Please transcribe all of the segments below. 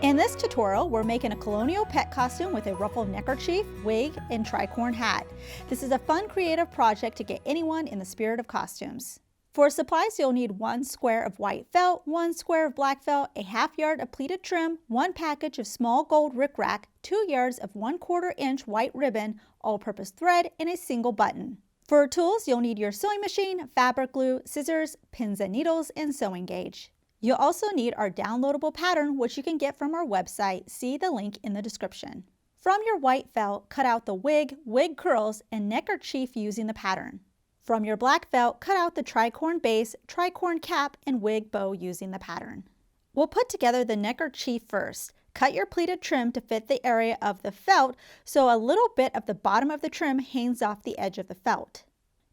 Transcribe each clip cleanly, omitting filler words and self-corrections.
In this tutorial, we're making a Colonial pet costume with a ruffled neckerchief, wig, and tricorn hat. This is a fun, creative project to get anyone in the spirit of costumes. For supplies, you'll need 1 square of white felt, 1 square of black felt, a ½ yard of pleated trim, 1 package of small gold rickrack, 2 yards of 1/4 inch white ribbon, all-purpose thread, and a single button. For tools, you'll need your sewing machine, fabric glue, scissors, pins and needles, and sewing gauge. You'll also need our downloadable pattern, which you can get from our website. See the link in the description. From your white felt, cut out the wig, wig curls, and neckerchief using the pattern. From your black felt, cut out the tricorn base, tricorn cap, and wig bow using the pattern. We'll put together the neckerchief first. Cut your pleated trim to fit the area of the felt so a little bit of the bottom of the trim hangs off the edge of the felt.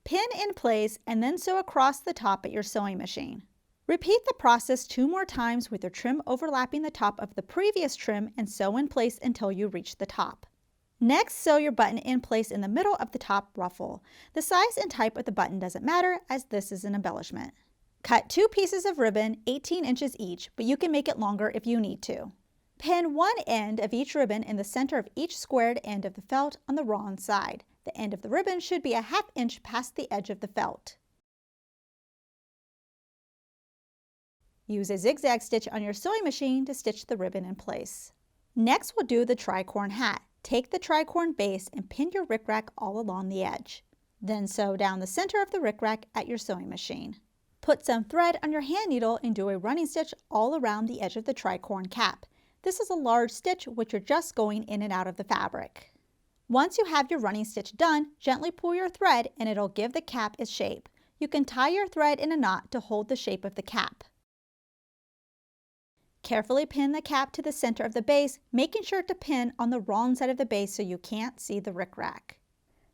Pin in place and then sew across the top at your sewing machine. Repeat the process 2 more times with your trim overlapping the top of the previous trim and sew in place until you reach the top. Next, sew your button in place in the middle of the top ruffle. The size and type of the button doesn't matter, as this is an embellishment. Cut 2 pieces of ribbon, 18 inches each, but you can make it longer if you need to. Pin one end of each ribbon in the center of each squared end of the felt on the wrong side. The end of the ribbon should be a ½ inch past the edge of the felt. Use a zigzag stitch on your sewing machine to stitch the ribbon in place. Next, we'll do the tricorn hat. Take the tricorn base and pin your rickrack all along the edge. Then sew down the center of the rickrack at your sewing machine. Put some thread on your hand needle and do a running stitch all around the edge of the tricorn cap. This is a large stitch which you're just going in and out of the fabric. Once you have your running stitch done, gently pull your thread and it'll give the cap its shape. You can tie your thread in a knot to hold the shape of the cap. Carefully pin the cap to the center of the base, making sure to pin on the wrong side of the base so you can't see the rickrack.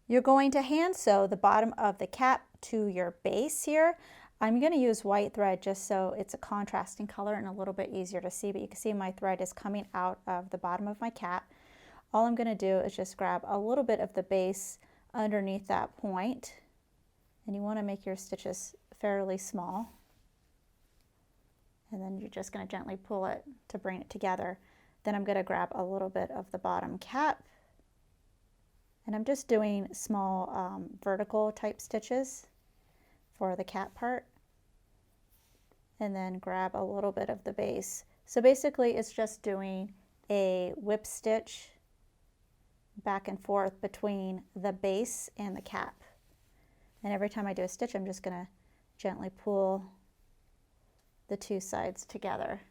You're going to hand sew the bottom of the cap to your base here. I'm going to use white thread just so it's a contrasting color and a little bit easier to see, but you can see my thread is coming out of the bottom of my cap. All I'm going to do is just grab a little bit of the base underneath that point, and you want to make your stitches fairly small. And then you're just going to gently pull it to bring it together. Then I'm going to grab a little bit of the bottom cap, and I'm just doing small vertical type stitches for the cap part, and then grab a little bit of the base. So basically it's just doing a whip stitch back and forth between the base and the cap. And every time I do a stitch, I'm just going to gently pull the 2 sides together.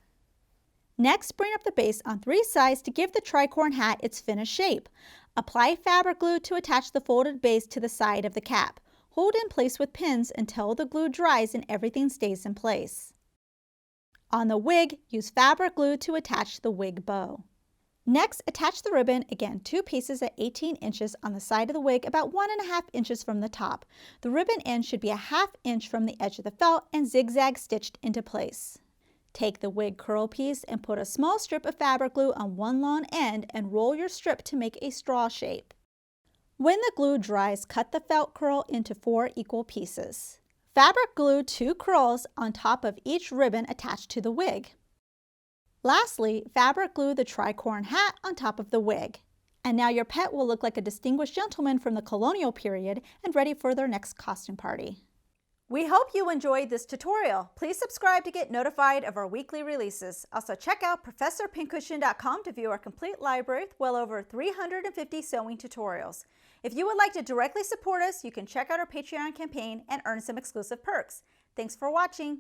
Next, bring up the base on 3 sides to give the tricorn hat its finished shape. Apply fabric glue to attach the folded base to the side of the cap. Hold in place with pins until the glue dries and everything stays in place. On the wig, use fabric glue to attach the wig bow. Next, attach the ribbon, again 2 pieces at 18 inches on the side of the wig, about 1½ inches from the top. The ribbon end should be a ½ inch from the edge of the felt and zigzag stitched into place. Take the wig curl piece and put a small strip of fabric glue on one long end and roll your strip to make a straw shape. When the glue dries, cut the felt curl into 4 equal pieces. Fabric glue 2 curls on top of each ribbon attached to the wig. Lastly, fabric glue the tricorn hat on top of the wig. And now your pet will look like a distinguished gentleman from the colonial period and ready for their next costume party. We hope you enjoyed this tutorial. Please subscribe to get notified of our weekly releases. Also check out ProfessorPincushion.com to view our complete library with well over 350 sewing tutorials. If you would like to directly support us, you can check out our Patreon campaign and earn some exclusive perks. Thanks for watching.